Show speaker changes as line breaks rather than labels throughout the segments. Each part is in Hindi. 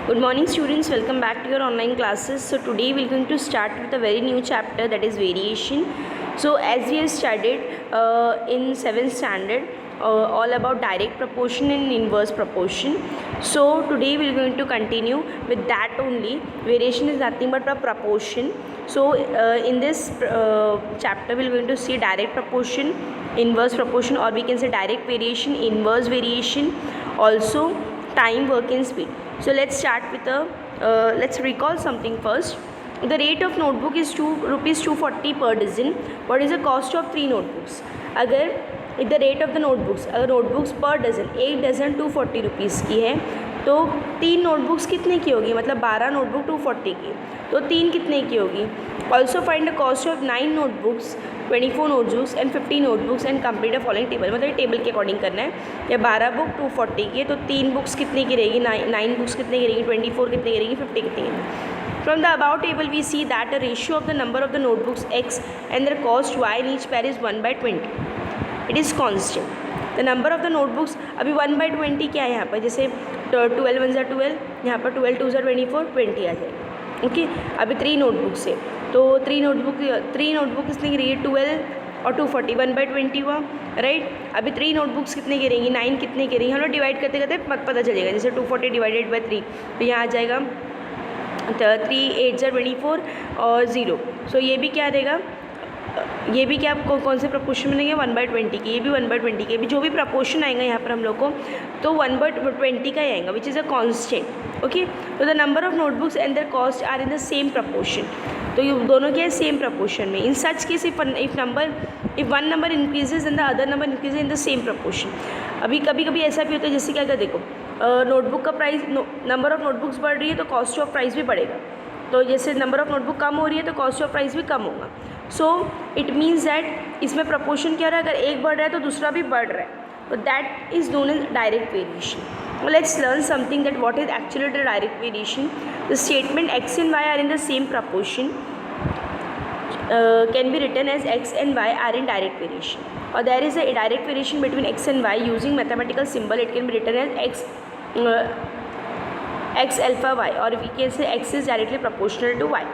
Good morning students, welcome back to your online classes. So today we are going to start with a very new chapter, that is variation. So as we have studied in 7th standard all about direct proportion and inverse proportion. So today we are going to continue with that only. Variation is nothing but a proportion. So in this chapter we are going to see direct proportion, inverse proportion, or we can say direct variation, inverse variation, also time, work and speed. So let's start with let's recall something first. The rate of notebook is rupees 240 per dozen. What is the cost of 3 notebooks? अगर the rate of the notebooks, अगर notebooks per dozen, एक डज़न 240 रुपीज़ की है, तो 3 नोटबुक्स कितने की होगी? मतलब 12 नोटबुक 240 की, तो 3 कितने की होगी? Also find the cost of 9 notebooks, 24 notebooks and 50 notebooks and complete the following table. मतलब टेबल के अकॉर्डिंग करना है. या 12 बुक 240 की है, तो 3 बुक्स कितने की रहेगी? 9 बुक्स कितने की रहेगी? 24 कितने की रहेगी? 50 कितने की रहेगी? From the above table we see that the ratio of the number of the notebooks x and their cost y in each pair is 1/20. It is constant. The number of the notebooks, अभी 1/20 क्या है यहाँ पर? जैसे 12 1 = 12, यहाँ पर 12 2 = 24, 20 आ जाएगा. ओके, अभी 3 नोटबुक्स है, तो 3 नोटबुक कितने की रहेगी? 12 और 240, 1/20 हुआ, राइट. अभी 3 नोटबुक्स कितने की रहेंगी? 9 कितने की रहेंगी? हम लोग डिवाइड करते करते पता चलेगा. जैसे 240 डिवाइडेड बाई 3, तो यहाँ आ जाएगा 3 8 = 24 और 0. सो ये भी क्या रहेगा? ये भी क्या आपको कौन से प्रपोर्शन बनेंगे? 1/20 की. ये भी 1/20 की. अभी जो भी प्रपोर्शन आएगा यहाँ पर हम लोग को, तो 1/20 का ही आएगा, which is a constant. Okay, तो the number of notebooks and their cost are in the same proportion. तो ये दोनों क्या है? सेम प्रपोर्शन में. In such case if one number increases and the other number increases in the same proportion. अभी कभी कभी ऐसा भी होता है, जैसे क्या अगर देखो नोटबुक का प्राइस, नंबर ऑफ नोटबुक्स बढ़ रही है तो कॉस्ट ऑफ प्राइस भी बढ़ेगा. तो जैसे नंबर ऑफ नोटबुक कम हो रही है तो कॉस्ट ऑफ प्राइस भी कम होगा. सो इट मीन्स दैट इसमें प्रपोर्शन क्या रहा है? अगर एक बढ़ रहा है तो दूसरा भी बढ़ रहा है, तो that is known as direct variation. Let's learn something that what is actually the direct variation. The statement x and y are in the same proportion can be written as x and y are in direct variation, or there is a direct variation between x and y using mathematical symbol. It can be written as x alpha y, or we can say x is directly proportional to y.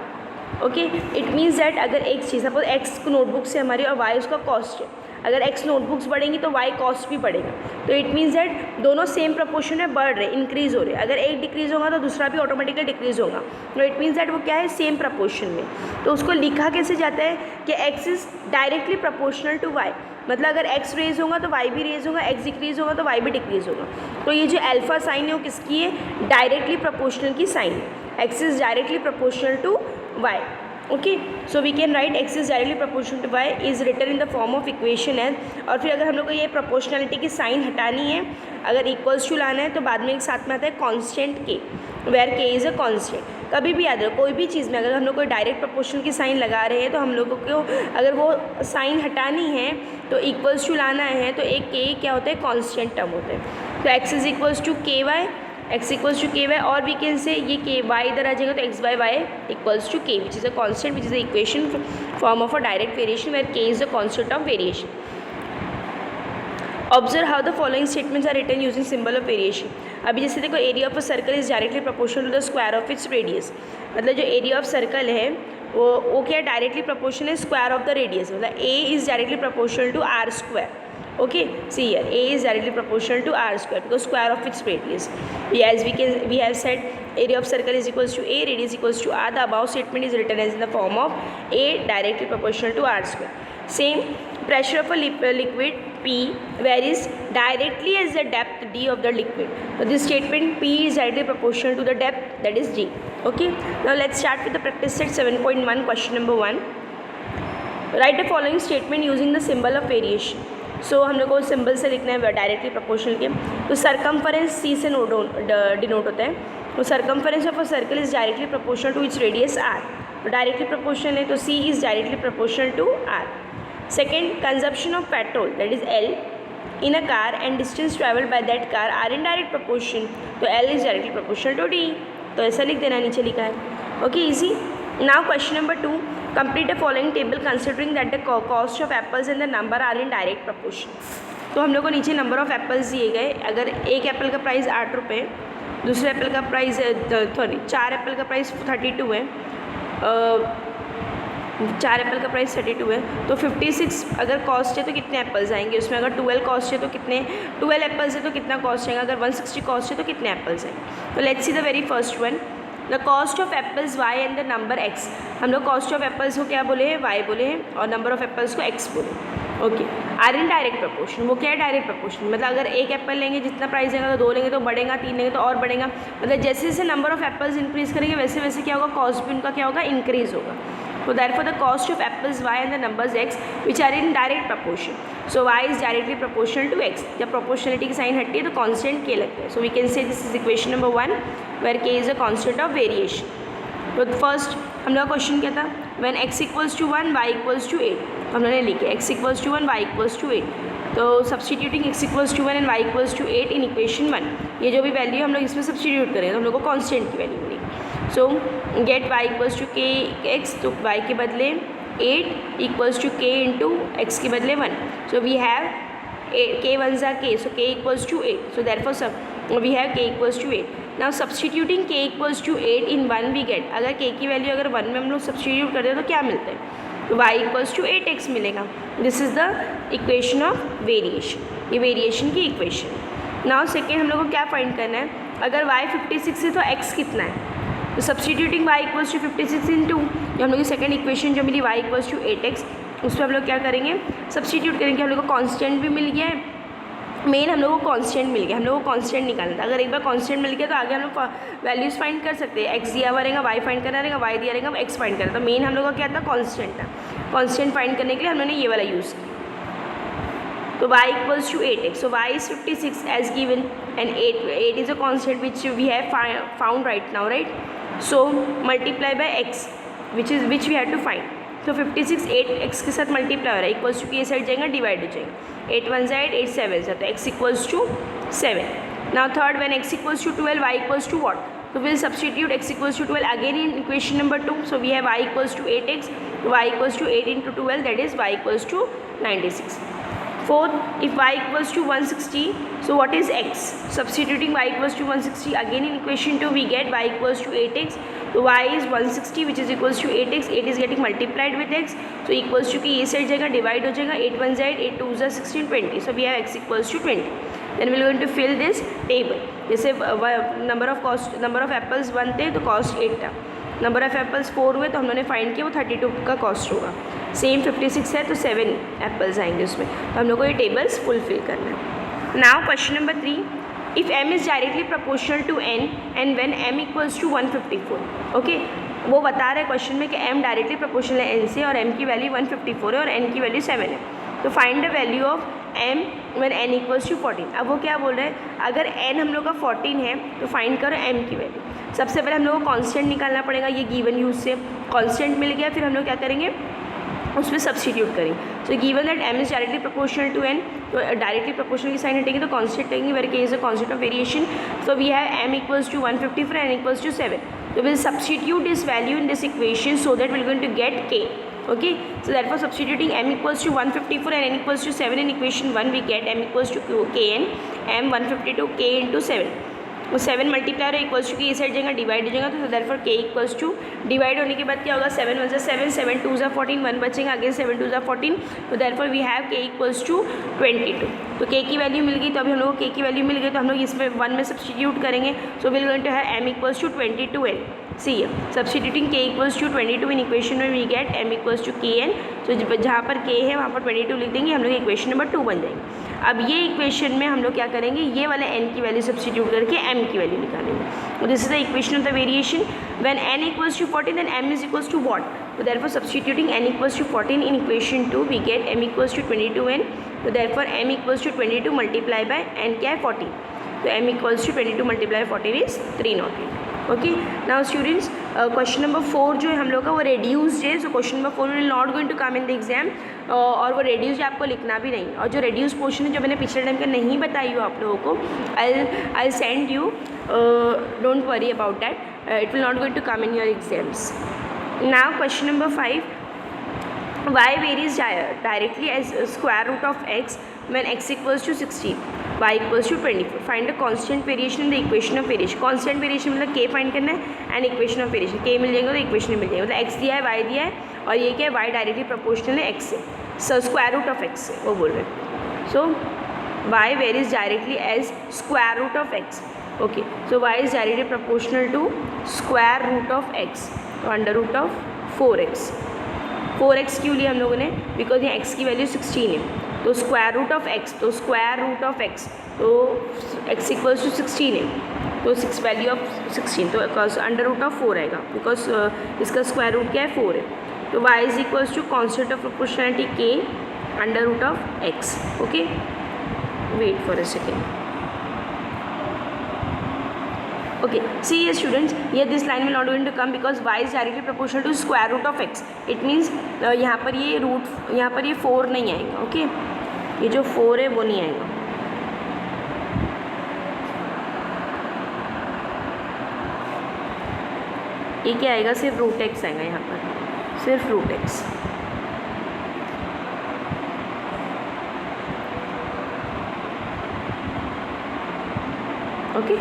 Okay, it means that अगर एक चीज़ सपोज x नोटबुक से हमारी और y उसका कॉस्ट है, अगर x नोटबुक्स बढ़ेंगी तो y कॉस्ट भी बढ़ेगा. तो इट मीन्स दैट दोनों सेम प्रपोर्शन में बढ़ रहे, इंक्रीज़ हो रहे. अगर एक डिक्रीज़ होगा तो दूसरा भी ऑटोमेटिकली डिक्रीज़ होगा. तो इट मीन्स दैट वो क्या है? सेम प्रपोर्शन में. तो उसको लिखा कैसे जाता है कि x is directly proportional to y. मतलब अगर x रेज होगा तो y भी रेज होगा, x डिक्रीज़ होगा तो y भी डिक्रीज़ होगा. तो ये जो अल्फा साइन है वो किसकी है? डायरेक्टली प्रपोर्शनल की साइन है. x is directly proportional to y. Okay, so we can write x is directly proportional to y is written in the form of equation है. और फिर अगर हम लोग को ये प्रोपोर्शनलिटी की साइन हटानी है, अगर इक्वल्स टू लाना है, तो बाद में एक साथ में आता है constant k, where k is a constant. कभी भी याद रखो, कोई भी चीज़ में अगर हम लोग कोई डायरेक्ट प्रोपोर्शनल की साइन लगा रहे हैं, तो हम लोगों को अगर वो साइन हटानी है तो इक्वल्स टू लाना है, तो एक k क्या होता है? कॉन्स्टेंट टर्म होता है. तो x is equals to ky, x equals to ky, और वी कैन से ये k y इधर आ जाएगा, तो x by y equals to k, which is a constant, which is the equation form of a direct variation where k is the constant of variation. Observe how the following statements are written using symbol of variation. अभी जैसे देखो, area of a circle is directly proportional to the square of its radius. मतलब जो एरिया ऑफ सर्कल है वो क्या डायरेक्टली प्रोपोर्शनल है स्क्वायर ऑफ द रेडियस. मतलब a is directly proportional to r square. Okay, see here, a is directly proportional to r square because square of its radius. As we have said, area of circle is equals to a, radius equals to r. The above statement is written as in the form of a directly proportional to r square. Same, pressure of a liquid p varies directly as the depth d of the liquid. So this statement p is directly proportional to the depth, that is d. Okay, now let's start with the practice set 7.1. question number 1. Write the following statement using the symbol of variation. सो हम लोग को सिंबल से लिखना है डायरेक्टली प्रोपोर्शनल के. तो सरकमफरेंस सी से डिनोट होता है. तो circumference of a circle is directly proportional to its radius r. तो डायरेक्टली प्रोपोर्शनल है, तो c is directly proportional to r. Second, consumption of petrol that is l in a car and distance travelled by that car are in direct proportion. तो l is directly proportional to d. तो ऐसा लिख देना, नीचे लिखा है. Okay, easy. Now question number 2. Complete the following table considering that the cost of apples and the number are in direct proportion. तो हम लोग को नीचे नंबर ऑफ़ एप्पल्स दिए गए. अगर एक एप्पल का प्राइस 8 रुपये दूसरे एप्पल का प्राइस सॉरी 4 एप्पल का प्राइस 32 है, 4 एप्पल का प्राइस 32 है, तो 56 अगर कॉस्ट है तो कितने एप्पल्स आएंगे उसमें, अगर 12 कॉस्ट है तो कितने 12 एप्पल्स है तो कितना कॉस्ट आएगा, अगर 160 कॉस्ट है तो कितने एप्पल्स हैं। तो let's see the very first one, the cost of apples y and the number x। हम लोग कॉस्ट ऑफ एप्पल्स को क्या बोले हैं, y बोले हैं, और नंबर ऑफ एप्पल्स को x बोले। Okay, are in direct proportion. वो क्या है, डायरेक्ट प्रपोर्शन, मतलब अगर एक एप्पल लेंगे जितना प्राइस आएगा तो 2 लेंगे तो बढ़ेगा, 3 लेंगे तो और बढ़ेगा, मतलब जैसे जैसे नंबर ऑफ एप्पल्स इंक्रीज करेंगे वैसे वैसे क्या होगा, कॉस्ट भी उनका क्या होगा, इंक्रीज होगा। So therefore the cost of apples y and the numbers x which are in direct proportion. So y is directly proportional to x. जब proportionality की साइन हटती है तो constant k लगता है. So we can say this is equation number 1 where k is a constant of variation. तो फर्स्ट हम लोग का क्वेश्चन क्या था, when x equals to 1 y equals to 8, तो हम लोगों ने लिखे x equals to 1 y equals to 8. तो substituting x equals to 1 and y equals to 8 in equation 1, ये जो भी वैल्यू हम लोग इसमें सब्सटीट्यूट करेंगे तो हम लोग को कांस्टेंट की वैल्यू मिलेगी। So get y equals to k x, तो y के बदले 8 equals to k into x के बदले 1। So we have k one ज़ा k, so k equals to 8, so therefore सब we have k equals to 8। Now substituting k equals to 8 in 1 we get, अगर k की वैल्यू अगर 1 में हम लोग सब्सटीट्यूट करते हैं तो क्या मिलता है, तो y इक्वल्स टू 8x मिलेगा। This is the equation of variation, ये वेरिएशन की इक्वेशन। नाउ सेकेंड हम लोग को क्या फाइंड करना है, अगर y 56 है तो x कितना है, तो substituting y equals to 56 into जो हम लोग की सेकेंड इक्वेशन जो मिली y इक्वल्स टू 8x, उस पर हम लोग क्या करेंगे, सब्सटीट्यूट करेंगे। हम लोग को कांस्टेंट भी मिल गया है, मेन हम लोग को कांस्टेंट मिल गया, हम लोग को कांस्टेंट निकालना था। अगर एक बार कांस्टेंट मिल गया तो आगे हम लोग वैल्यूज़ फाइंड कर सकते हैं, x दिया हुआ रहेगा, y फाइंड करना रहेगा, y दिया रहेगा, x फाइंड करना। तो मेन हम लोग का क्या था, कांस्टेंट था। कांस्टेंट फाइंड करने के लिए हम लोगों ने ये वाला यूज़ किया। तो y equals to 8x, so y is 56 as given and 8 is a constant which we have found right now, right? So multiply by x which we had to find. तो 56 8x के साथ मल्टीप्लाई हो रहा है, इक्वल्स टू की साइड जाएगा, डिवाइड हो जाएगा, 8 1 8 8 7 तो x equals to 7। Now third, when x equals to 12 y equals to what, तो will substitute x equals to 12 again in equation number 2। So we have y equals to 8x, y equals to 8 into 12 that is y equals to 96। Fourth, if y equals to 160, so what is x? Substituting y equals to 160 again in equation 2 we get y equals to 8x. So y is 160 which is equals to 8x. 8 is getting multiplied with x, so equals to की ये साइड जाएगा, डिवाइड हो जाएगा, 8 1 8 8 2 16 20. So we have x equals to 20. Then we are going to fill this table. जैसे नंबर ऑफ एप्पल्स 1 थे तो कॉस्ट 8 था, नंबर ऑफ एप्पल्स 4 हुए तो हम लोगों ने फाइंड किया वो 32 का कॉस्ट होगा। सेम 56 है तो 7 एप्पल्स आएंगे उसमें, तो हम लोग को ये टेबल्स फुलफिल करना है। Now question number 3, if m is directly proportional to n and when m equals to 154। Okay, वो बता रहे हैं क्वेश्चन में कि m डायरेक्टली प्रोपोर्शनल है n से और m की वैल्यू 154 है और n की वैल्यू 7 है। तो find the value of m when n equals to 14। अब वो क्या बोल रहे हैं, अगर n हम लोग का 14 है तो फाइंड करो m की वैल्यू। सबसे पहले हम लोग को कांस्टेंट निकालना पड़ेगा, ये गिवन यूज से कांस्टेंट मिल गया, फिर हम लोग क्या करेंगे, उसमें सब्सटीट्यूट करें। So given that m is directly proportional to n, तो डायरेक्टली प्रोपोर्शनल की साइन हटेंगे तो कांस्टेंट लेंगे, where k is a constant of variation. So we have m equals to 154 and n equals to 7। तो will substitute this value in this equation so that will going to get k। Okay, so therefore substituting m equals to 154 and n equals to 7 in equation 1 we get m equals to kn, m 152 k into 7। वो 7 मल्टीप्लाई और इक्वल्स टू की ये साइड जाएगा, डिवाइड हो जाएगा, तो therefore k equals to divide होने के बाद क्या होगा, 7 1 7 7 2 14 1 बचेगा, अगेन 7 2 14, तो therefore we have k equals to 22। तो k की वैल्यू मिल गई, तो अभी हम लोग को k की वैल्यू मिल गई तो हम लोग इसमें 1 में सब्सटीट्यूट करेंगे। So will going to have m equals to 22n। See substituting k equals to 22 in equation में we get m equals to kn। तो जहाँ पर k है वहाँ पर 22 लिख देंगे, हम लोग इक्वेशन नंबर 2 बन जाएंगे। अब ये इक्वेशन में हम लोग क्या करेंगे, ये वाले n की वैल्यू सब्सटीट्यूट करके m की वैल्यू निकालेंगे। This is the equation of the variation. When n equals to 14 then m is equals to what, तो therefore substituting n equals to 14 in equation 2 we get m equals to 22n। तो therefore m equals to 22 multiply by n क्या है 14, तो m equals to 22 multiply 14 is 308। Okay, now students question number 4 जो है हम लोग का वो रेड्यूस्ड है। So question number 4 will not going to come in the exam, और वो रेड्यूस्ड आपको लिखना भी नहीं, और जो रेड्यूस पोर्शन है जो मैंने पिछले टाइम का नहीं बताई हूँ आप लोगों को, I send you, don't worry about that, it will not going to come in your exams. Now question number 5, y varies directly as square root of x when x equals to 16। y equals to 24. Find the constant variation in the equation of variation. Constant variation मतलब k फाइंड करना है and equation of variation. k मिल जाएगा तो इक्वेशन मिल जाएगा. मतलब x दिया है, y दिया है और ये क्या है, y डायरेक्टली प्रोपोर्शनल है x से, स्क्वायर रूट ऑफ x से वो बोल रहे हैं. So y varies directly as square root of x. Okay, so y is directly proportional to square root of x, तो under root of 4x. 4x क्यों लिया हम लोगों ने, बिकॉज यहाँ x की वैल्यू 16 है, तो स्क्वायर रूट ऑफ x, तो स्क्वायर रूट ऑफ x, तो x इक्वल्स टू 16 है, तो 6 वैल्यू ऑफ 16, तो अंडर रूट ऑफ 4 आएगा, बिकॉज इसका स्क्वायर रूट क्या है 4 है. तो y is equals to constant of proportionality k under root of x. Okay, wait for a second. Okay, see here students, here this line will not going to come because y is directly proportional to square root of x. It means यहाँ पर ये रूट, यहाँ पर ये 4 नहीं आएगा. ओके, ये जो 4 है वो नहीं आएगा. ये क्या आएगा, सिर्फ रूट x आएगा यहाँ पर, सिर्फ root x. Okay,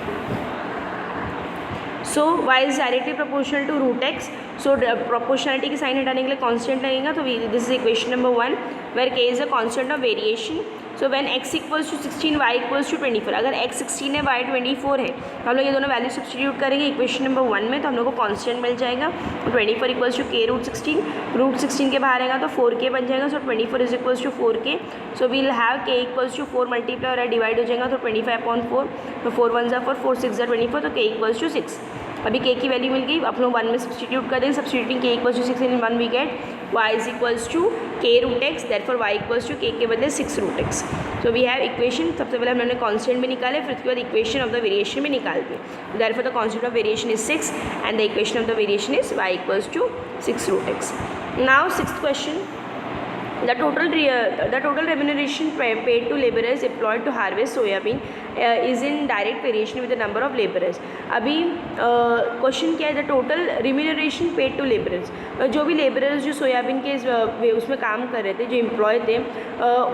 so y is directly proportional to root x. So proportionality की साइन हटाने के लिए कांस्टेंट लगेगा, तो this is equation number 1 where k is a constant of variation. So when x equals to 16 y equals to 24. अगर x 16 है y 24 है तो हम लोग ये दोनों वैल्यू सब्स्टिट्यूट करेंगे इक्वेशन नंबर 1 में, तो हम लोग को कांस्टेंट मिल जाएगा. तो 24 equals to k root 16, root 16 के बाहर आएगा तो 4k बन जाएगा. So 24 is equals to 4k. So we'll have k equals to 4 multiply और डिवाइड हो जाएगा, तो 25/4, तो 4 1 ज़ा 4, 4 6 ज़ा 24, तो k इक्वल्स टू 6. अभी k की वैल्यू मिल गई, अपने 1 में सब्स्टिट्यूट कर देंगे. Substituting k equals to 6 in 1 we get y is equals to k root x, therefore y equals to k के बदले 6 root x. So we have equation. सबसे पहले हमने कांस्टेंट भी निकाले, फिर उसके बाद इक्वेशन ऑफ द वेरिएशन भी निकाल दी. Therefore the constant of variation is 6 and the equation of the variation is y equals to 6 root x. Now 6th question. The total remuneration paid to laborers employed to harvest soyabean is in direct variation with the number of laborers. अभी क्वेश्चन क्या है, the total remuneration paid to labourers. जो भी लेबरर्स जो सोयाबीन के उसमें काम कर रहे थे, जो एम्प्लॉय थे,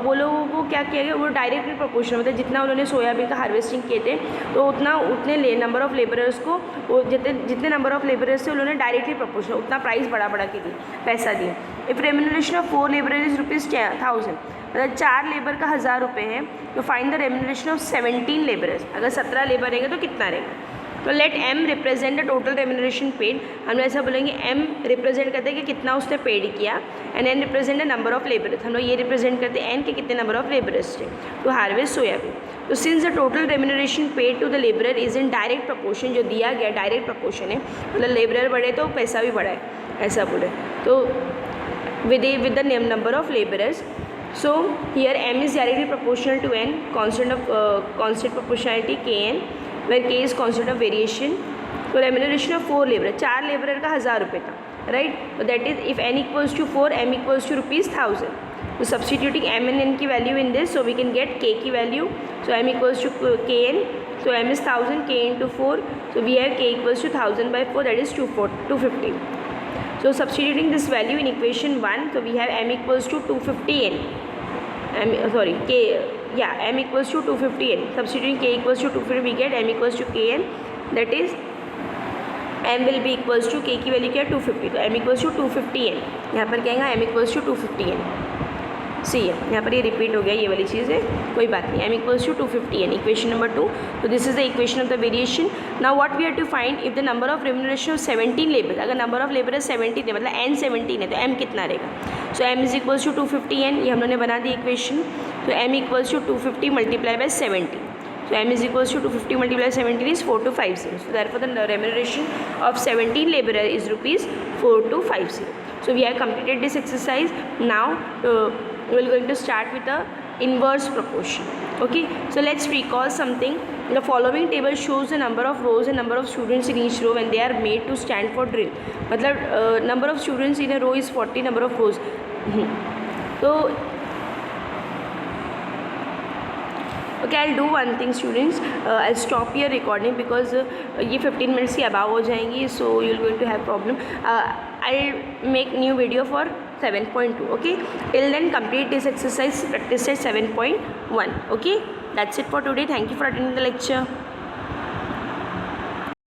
वो लोगों को क्या किया गया, वो डायरेक्टली प्रोपोर्शनल, मतलब जितना उन्होंने सोयाबीन का हार्वेस्टिंग किए थे तो उतने नंबर ऑफ लेबरर्स को, जितने नंबर ऑफ लेबरर्स थे उन्होंने डायरेक्टली प्रोपोर्शनल उतना प्राइस बढ़ा के दिए, पैसा दिए. If remuneration of 4 labourer is ₹1000, मतलब 4 लेबर का 1000 रुपये है, तो find the remuneration of 17 labourers. अगर 17 लेबर रहेंगे तो कितना रहेगा. तो let m represent the total remuneration paid. हम लोग ऐसा बोलेंगे m रिप्रेजेंट करते हैं कि कितना उसने पेड किया, and n represent the number of labourers. हम लोग ये रिप्रेजेंट करते हैं n के कितने नंबर ऑफ लेबरर्स थे टू हार्वेस्ट सोयाबीन. तो since the total remuneration paid to the labourer is in direct proportion, जो दिया गया डायरेक्ट प्रोपोर्शन है, मतलब लेबरर बढ़े तो पैसा भी बढ़ा है, ऐसा बोले. तो with the number of laborers. So here m is directly proportional to n, constant proportionality kn, where k is constant of variation. So remuneration of 4 laborer, 4 laborer का 1000 रुपये था, right? So that is if n equals to 4, m equals to ₹1000. So substituting m and n की value in this, so we can get k की value. So m equals to kn, so m is 1000, k into 4, so we have k equals to 1000/4, that is 250. So substituting this value in equation 1, so we have m equals to 250n. m equals to 250n. Substituting k equals to 250, we get m equals to kn. That is m will be equals to k की वैल्यू क्या है 250, तो m equals to 250n. यहाँ पर क्या है m equals to 250n. सी है, यहाँ पर ये रिपीट हो गया, ये वाली चीज़ है, कोई बात नहीं. m equals to 250n, equation number 2. तो this is the equation of the variation. Now what we have to find if the number of remuneration of 17 labour. अगर नंबर ऑफ लेबर 17 है, मतलब n 17 है, तो m कितना रहेगा. So m is equals to 250n, ये हम लोगों ने बना दी इक्वेशन. तो m equals to 250 multiply by 17. So m is equals to 250 multiplied by 17 is 4250. So therefore the remuneration of 17 laborer is ₹4250. So we have completed this exercise. Now we are going to start with the inverse proportion. Okay, so let's recall something. The following table shows the number of rows and number of students in each row when they are made to stand for drill. मतलब number of students in a row is 40, number of rows. तो okay, I'll do one thing students, I'll stop here recording because ये 15 minutes के above हो जाएंगी, so you're going to have problem. I'll make new video for 7.2. okay, till then complete this exercise, practice at 7.1. okay, That's it for today. Thank you for attending the lecture.